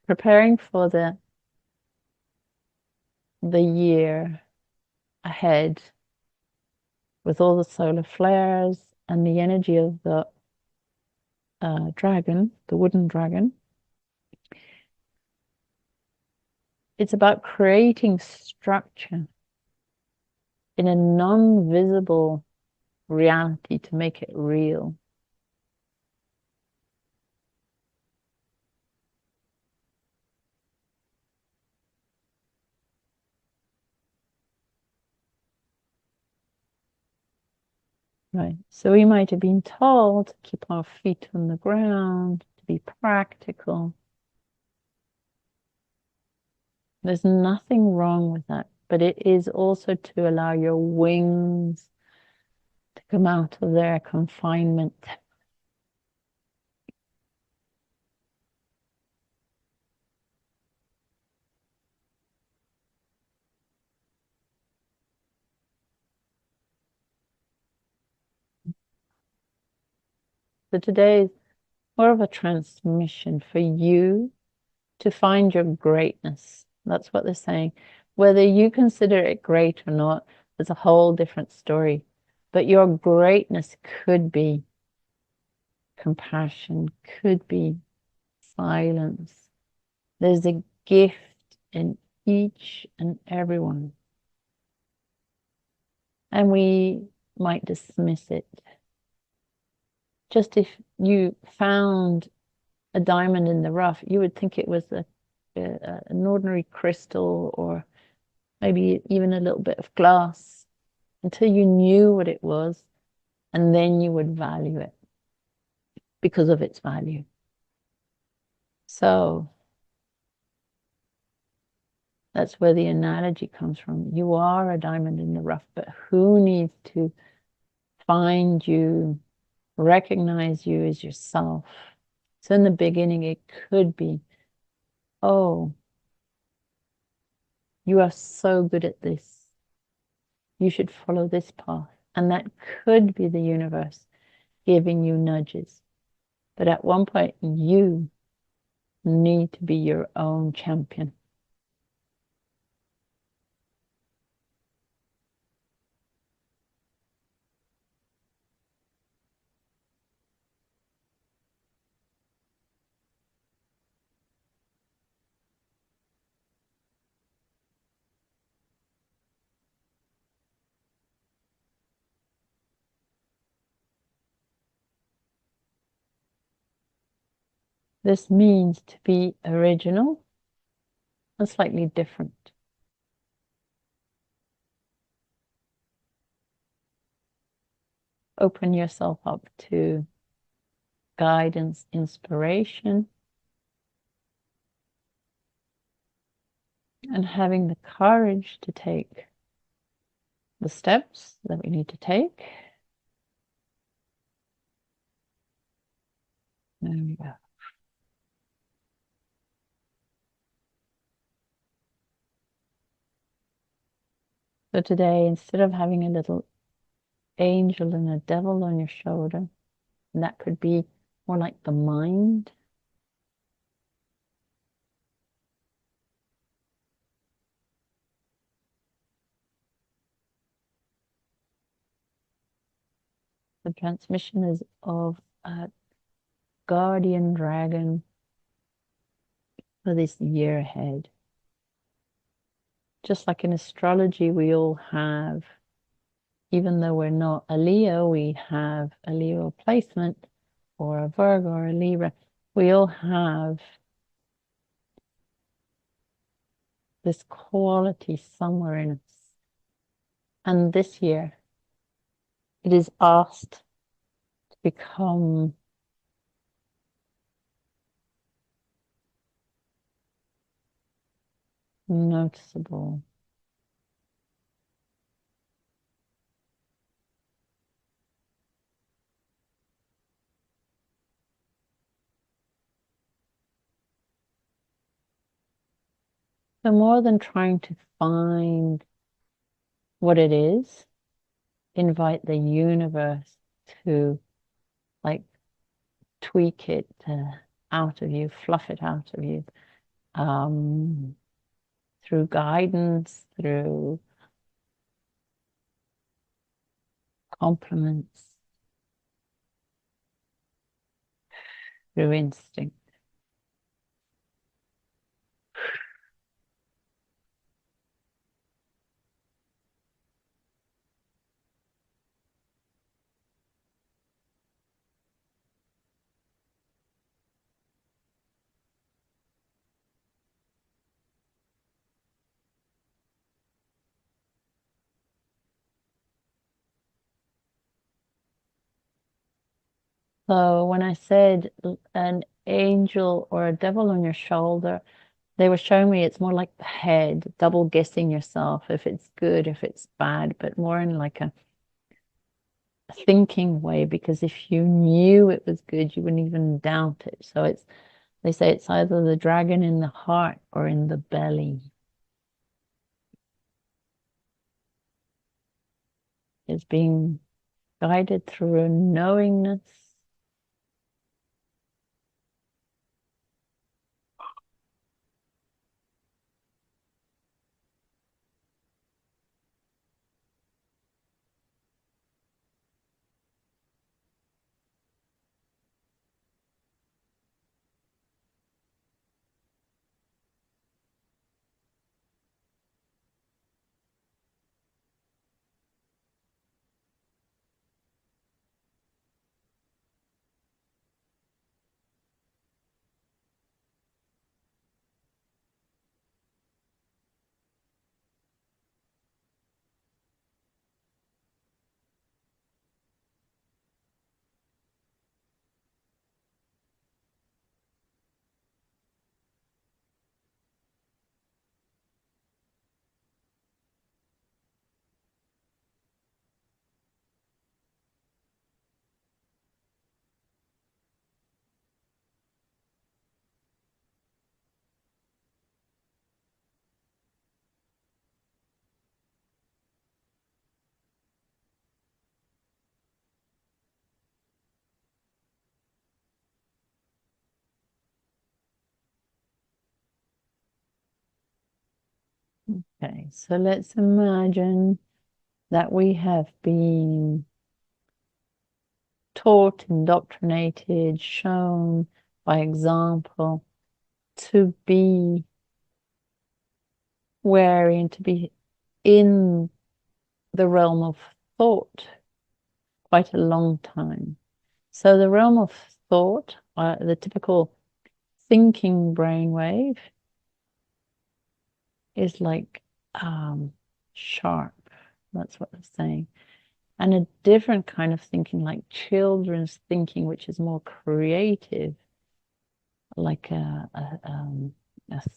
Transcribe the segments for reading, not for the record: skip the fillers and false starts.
preparing for the year ahead with all the solar flares and the energy of the dragon, the wooden dragon. It's about creating structure in a non-visible reality to make it real. Right. So we might have been told to keep our feet on the ground, to be practical. There's nothing wrong with that, but it is also to allow your wings to come out of their confinement. So today is more of a transmission for you to find your greatness. That's what they're saying. Whether you consider it great or not, is a whole different story. But your greatness could be compassion, could be silence. There's a gift in each and everyone. And we might dismiss it. Just if you found a diamond in the rough, you would think it was an ordinary crystal or maybe even a little bit of glass until you knew what it was, and then you would value it because of its value. So that's where the analogy comes from. You are a diamond in the rough, but who needs to find you, recognize you as yourself? So in the beginning, it could be, oh, you are so good at this. You should follow this path. And that could be the universe giving you nudges. But at one point, you need to be your own champion. This means to be original and slightly different. Open yourself up to guidance, inspiration, and having the courage to take the steps that we need to take. There we go. So today, instead of having a little angel and a devil on your shoulder, and that could be more like the mind. The transmission is of a guardian dragon for this year ahead. Just like in astrology, we all have, even though we're not a Leo, we have a Leo placement or a Virgo or a Libra. We all have this quality somewhere in us. And this year, it is asked to become noticeable. So more than trying to find what it is, invite the universe to like tweak it out of you, fluff it out of you, um, through guidance, through compliments, through instinct. So when I said an angel or a devil on your shoulder, they were showing me it's more like the head, double guessing yourself if it's good, if it's bad, but more in like a thinking way, because if you knew it was good, you wouldn't even doubt it. So it's, they say it's either the dragon in the heart or in the belly. It's being guided through a knowingness. Okay, so let's imagine that we have been taught, indoctrinated, shown by example to be wary and to be in the realm of thought quite a long time. So the realm of thought, the typical thinking brainwave, is like sharp. That's what they're saying. And a different kind of thinking, like children's thinking, which is more creative, like a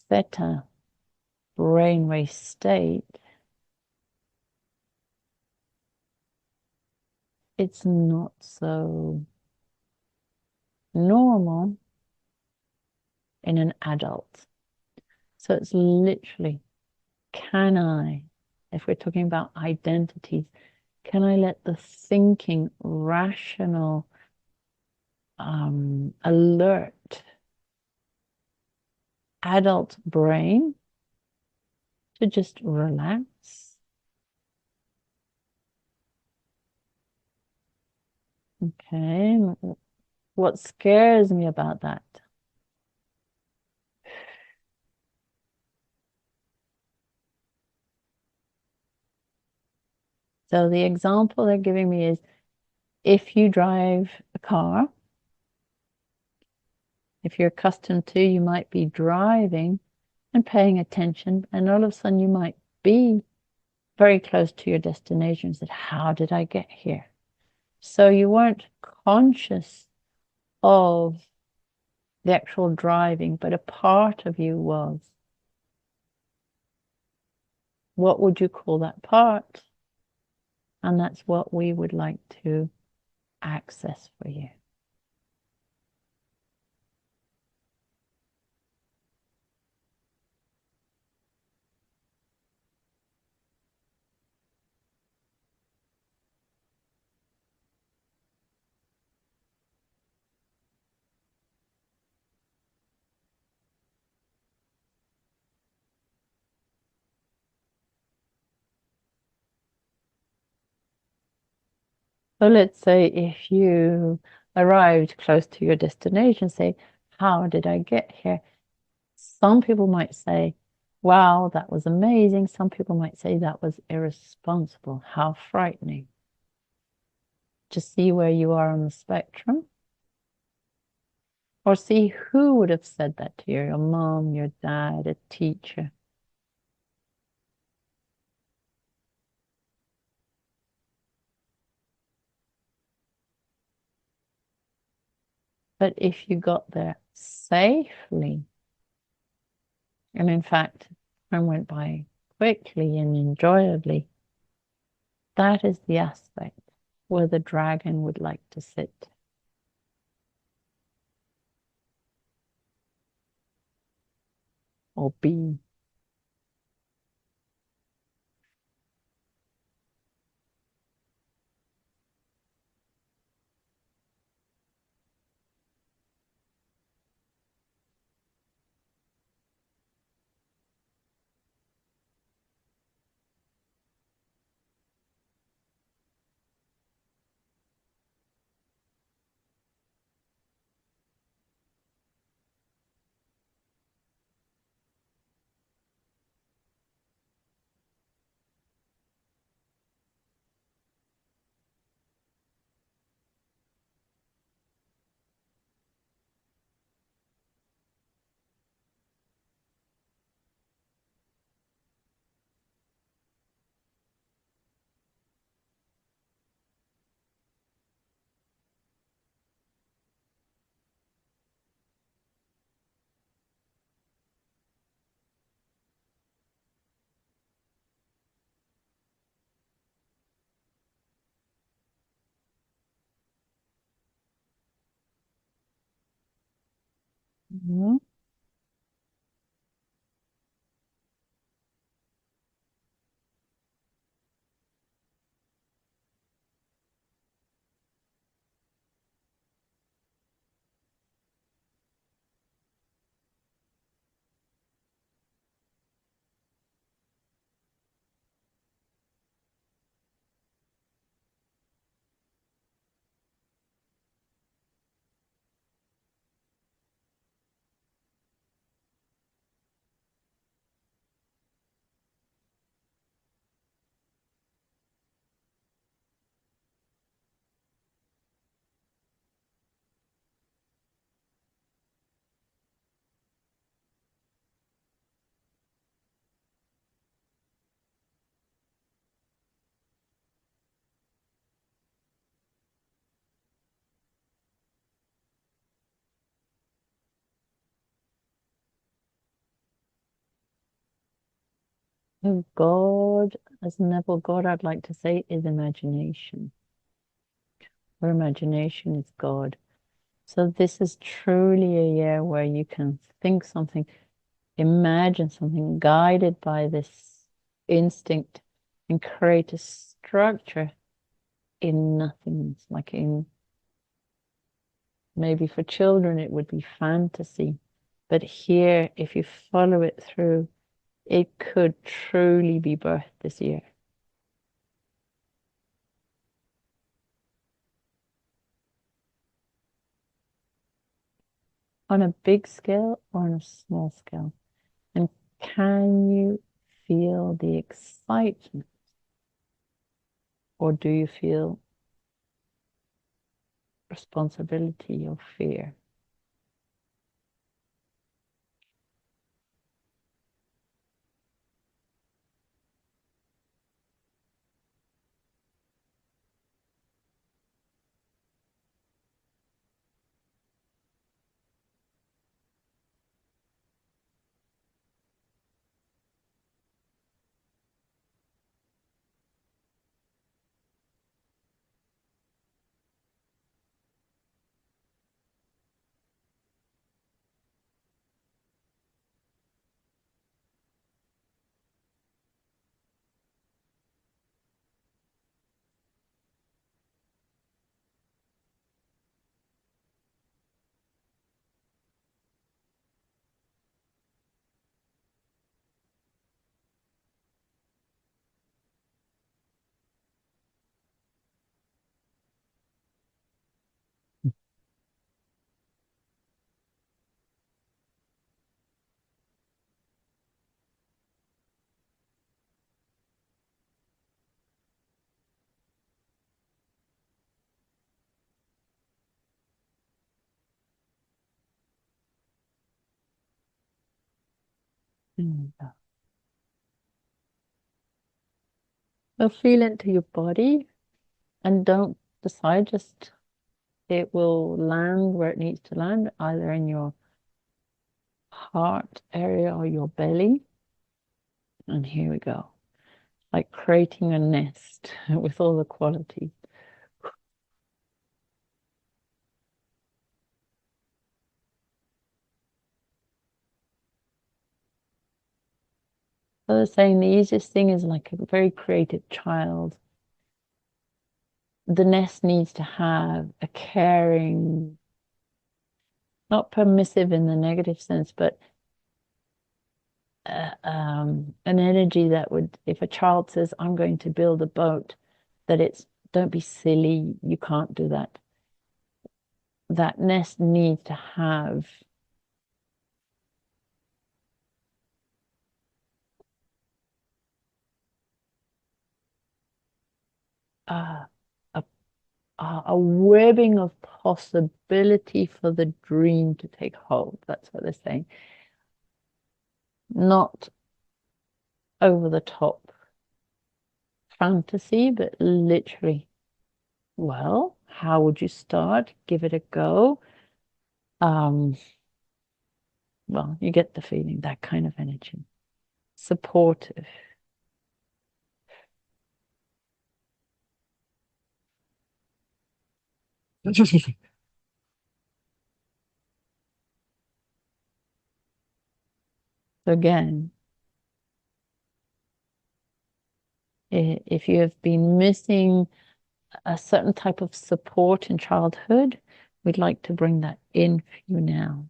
theta brainwave state, it's not so normal in an adult. So it's literally, can I, if we're talking about identities, can I let the thinking, rational, alert adult brain to just relax? Okay. What scares me about that? So the example they're giving me is if you drive a car, if you're accustomed to, you might be driving and paying attention, and all of a sudden you might be very close to your destination and said, how did I get here? So you weren't conscious of the actual driving, but a part of you was. What would you call that part? And that's what we would like to access for you. So let's say if you arrived close to your destination, say, how did I get here? Some people might say, wow, that was amazing. Some people might say that was irresponsible. How frightening. Just see where you are on the spectrum, or see who would have said that to you, your mom, your dad, a teacher. But if you got there safely, and in fact, time went by quickly and enjoyably, that is the aspect where the dragon would like to sit. Or be. Mhm. Oh, God, as Neville God, I'd like to say, is imagination. Or imagination is God. So this is truly a year where you can think something, imagine something guided by this instinct and create a structure in nothingness. Like in maybe for children, it would be fantasy. But here, if you follow it through, it could truly be birthed this year. On a big scale or on a small scale? And can you feel the excitement, or do you feel responsibility or fear? So feel into your body and don't decide, just it will land where it needs to land, either in your heart area or your belly. And here we go, like creating a nest with all the qualities. So they're saying the easiest thing is like a very creative child. The nest needs to have a caring, not permissive in the negative sense, but an energy that would, if a child says, I'm going to build a boat, that it's, don't be silly, you can't do that. That nest needs to have uh, a, a webbing of possibility for the dream to take hold. That's what they're saying. Not over the top fantasy, but literally, well, how would you start? Give it a go. Um, well, you get the feeling, that kind of energy. Supportive. So again, if you have been missing a certain type of support in childhood, we'd like to bring that in for you now.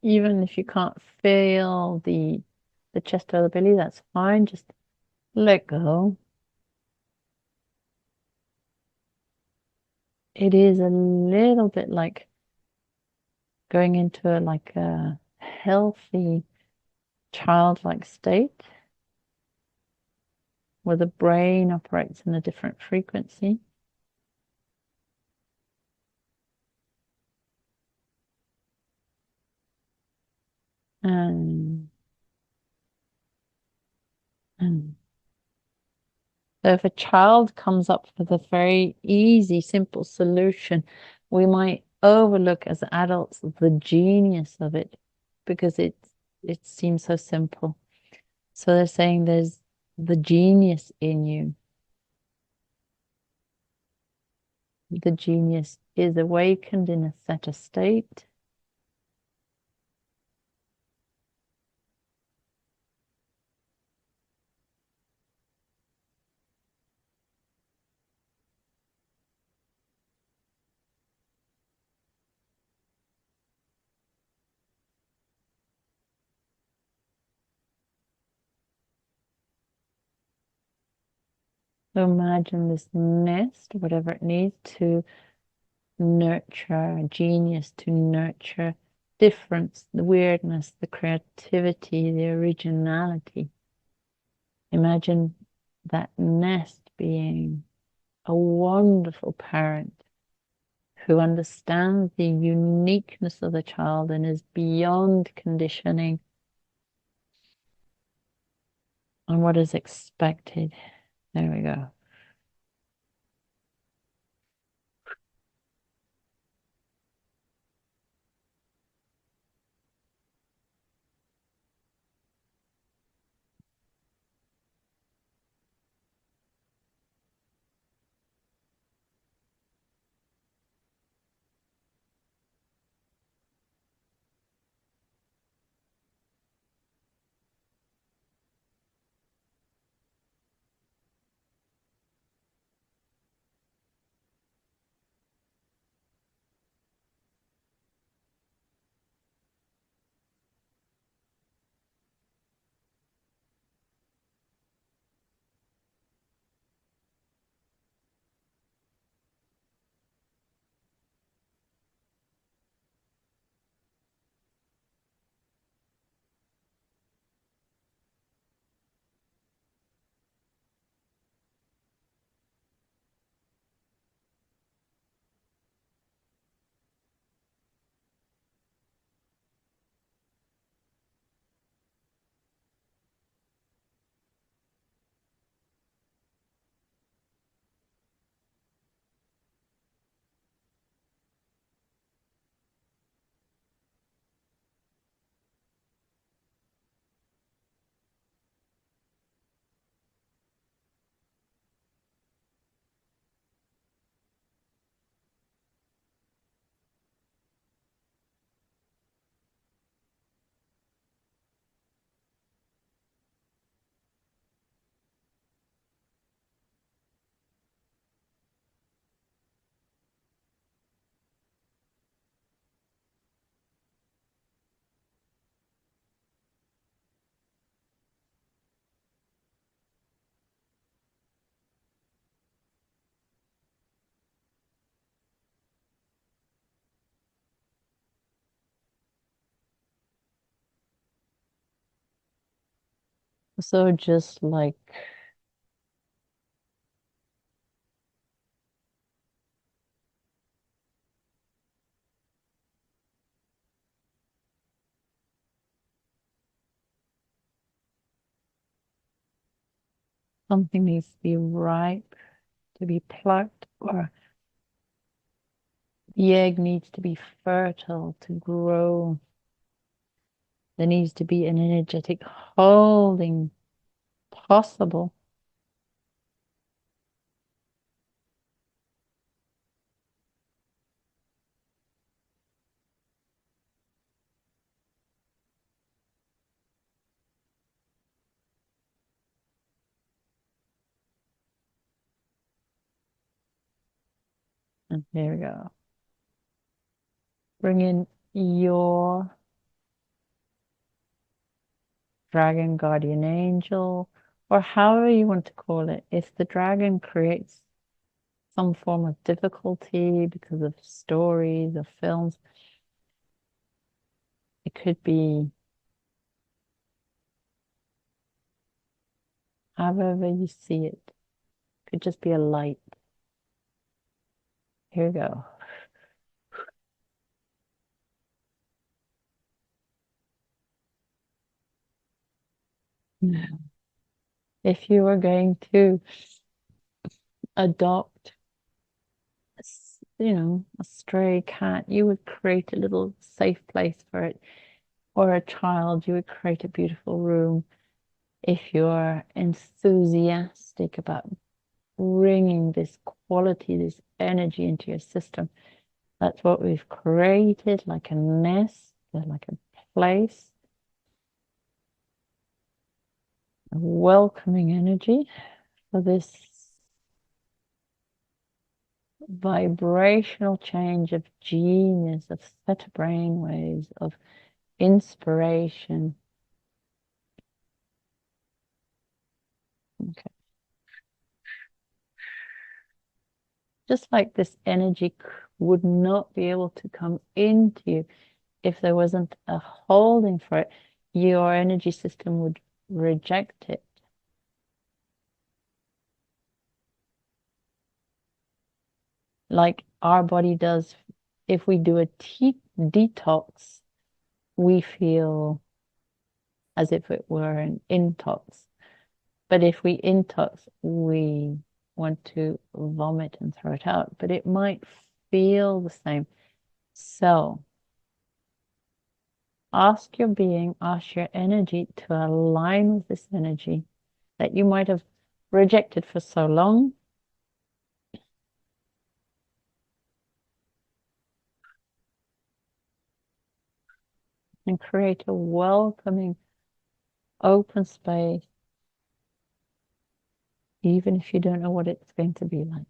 Even if you can't feel the chest or the belly, that's fine. Just let go. It is a little bit like going into a healthy childlike state where the brain operates in a different frequency. And, and so if a child comes up with a very easy, simple solution, we might overlook as adults the genius of it because it seems so simple. So they're saying there's the genius in you. The genius is awakened in a theta state. So imagine this nest, whatever it needs to nurture genius, to nurture difference, the weirdness, the creativity, the originality. Imagine that nest being a wonderful parent who understands the uniqueness of the child and is beyond conditioning and what is expected. There we go. So just like something needs to be ripe to be plucked, or the egg needs to be fertile to grow. There needs to be an energetic holding possible. And there we go. Bring in your dragon guardian angel, or however you want to call it. If the dragon creates some form of difficulty because of stories or films, it could be however you see it. It could just be a light. Here we go. If you were going to adopt, a stray cat, you would create a little safe place for it. Or a child, you would create a beautiful room. If you're enthusiastic about bringing this quality, this energy into your system, that's what we've created, like a nest, like a place, a welcoming energy for this vibrational change of genius, of theta brain waves, of inspiration. Okay. Just like this energy would not be able to come into you if there wasn't a holding for it, your energy system would reject it. like our body does. If we do a detox, we feel as if it were an intox. But if we intox, we want to vomit and throw it out, but it might feel the same. So ask your being, ask your energy to align with this energy that you might have rejected for so long. And create a welcoming, open space, even if you don't know what it's going to be like.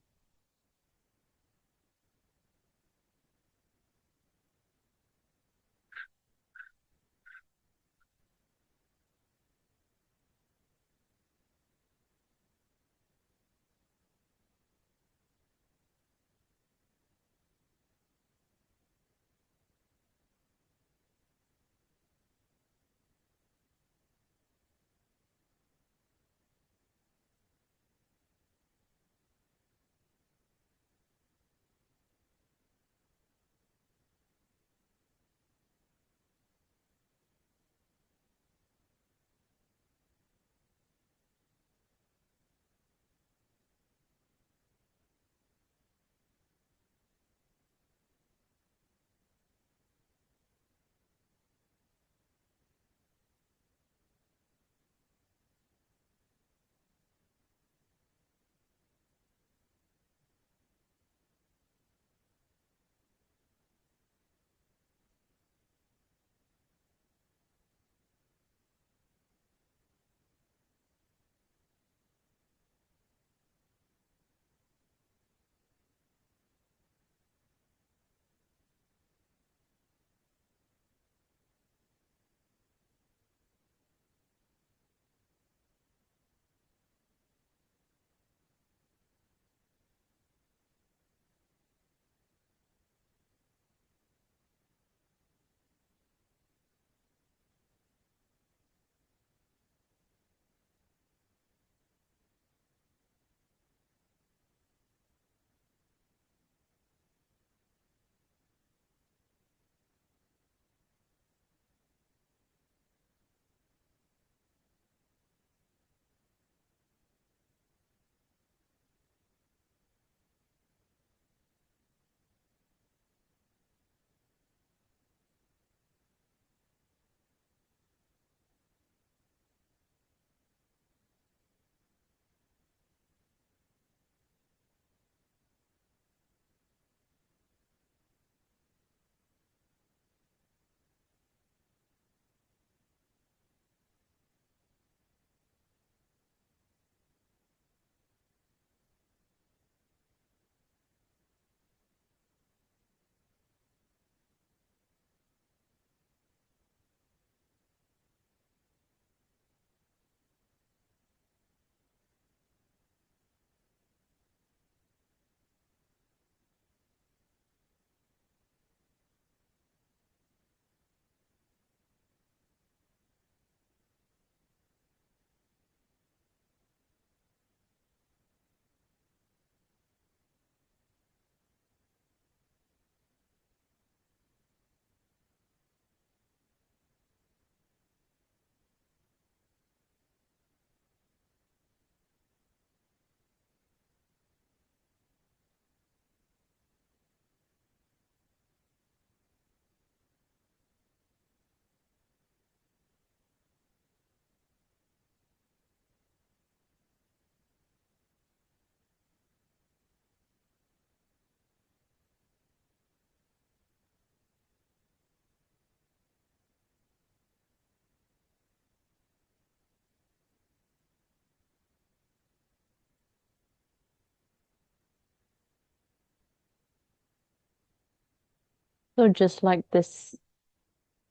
So just like this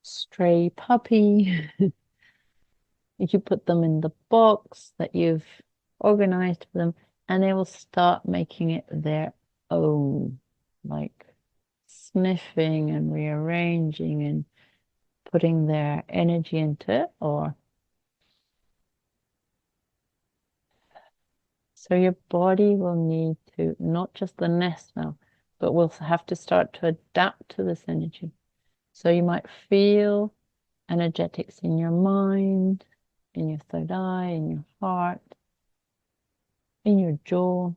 stray puppy, you put them in the box that you've organized for them, and they will start making it their own, like sniffing and rearranging and putting their energy into it. Or so your body will need to, not just the nest now, but we'll have to start to adapt to this energy. So you might feel energetics in your mind, in your third eye, in your heart, in your jaw.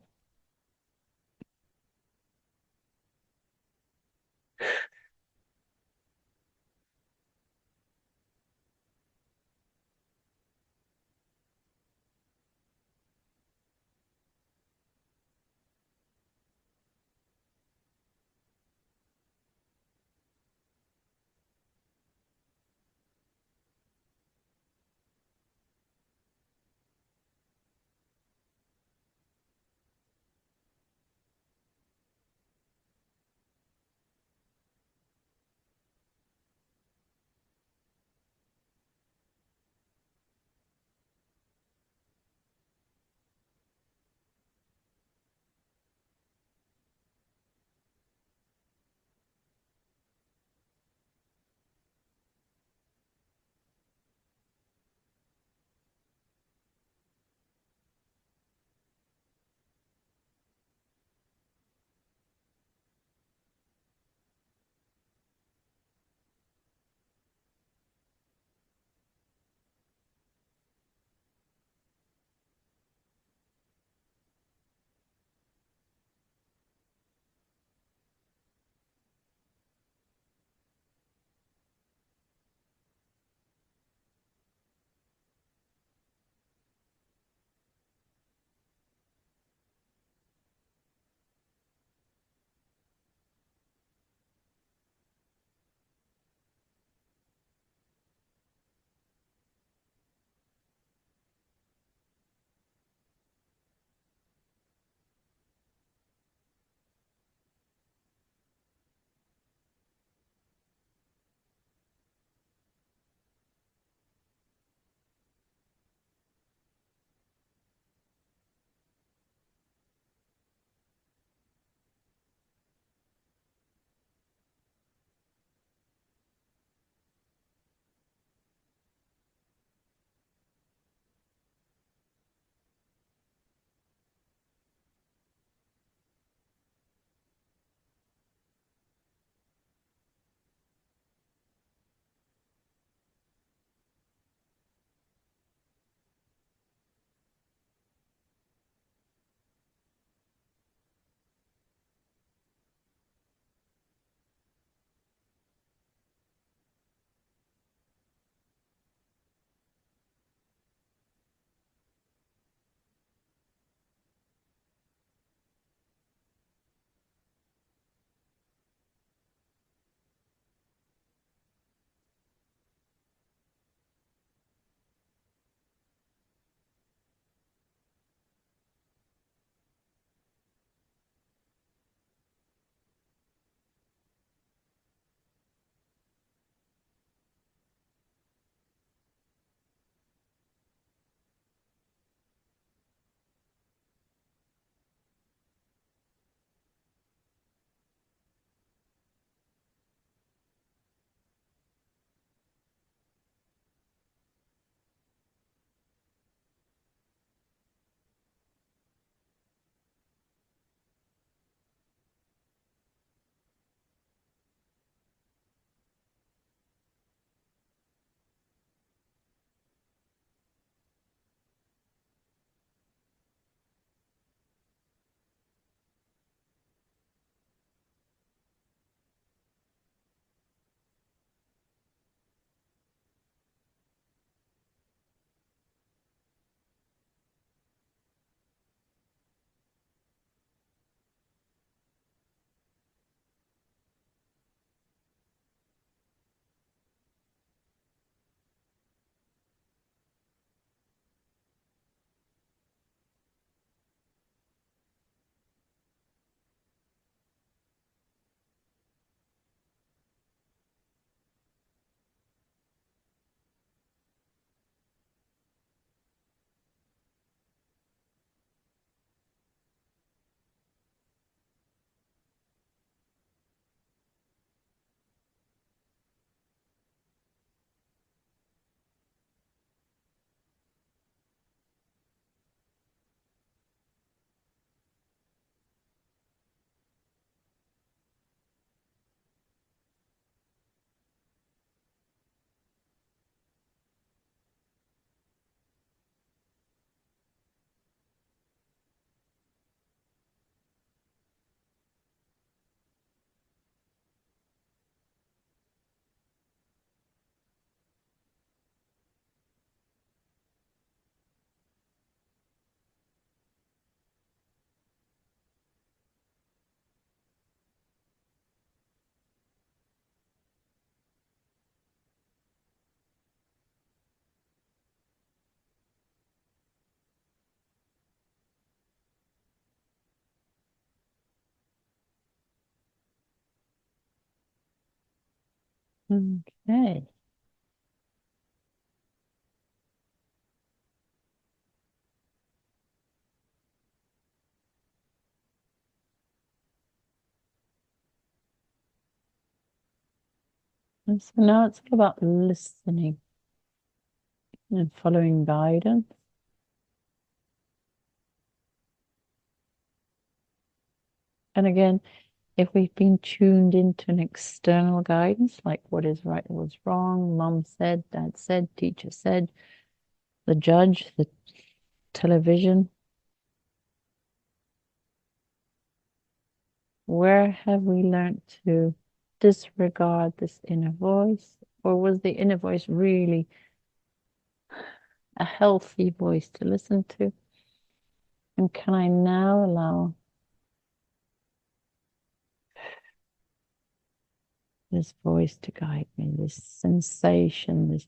Okay. And so now it's all about listening and following guidance. And again, if we've been tuned into an external guidance, like what is right, what's wrong, mom said, dad said, teacher said, the judge, the television, where have we learned to disregard this inner voice? Or was the inner voice really a healthy voice to listen to? And can I now allow this voice to guide me, this sensation, this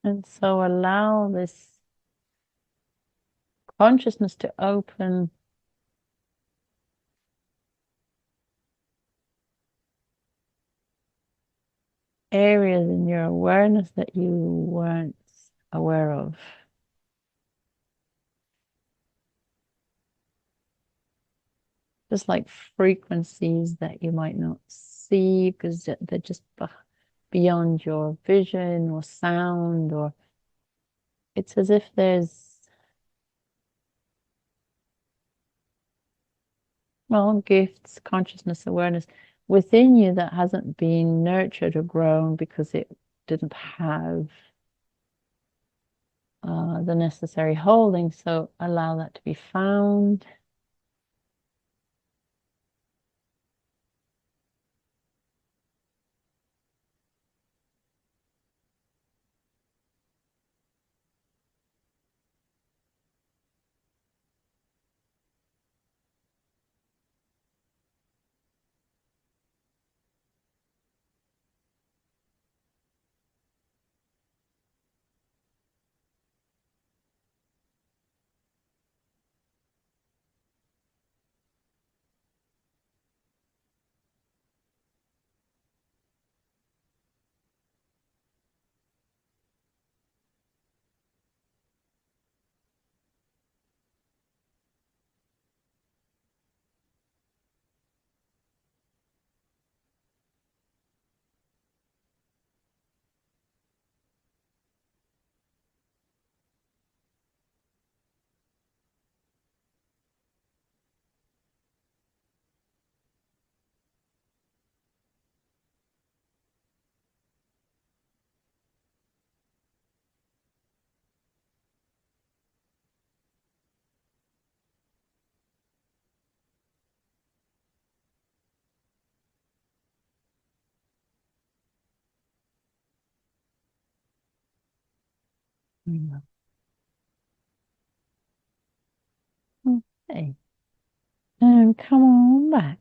and so allow this consciousness to open areas in your awareness that you weren't aware of. Just like frequencies that you might not see because they're just beyond your vision or sound, or it's as if there's, well, gifts, consciousness, awareness within you that hasn't been nurtured or grown because it didn't have the necessary holding. So allow that to be found. Okay. And come on back.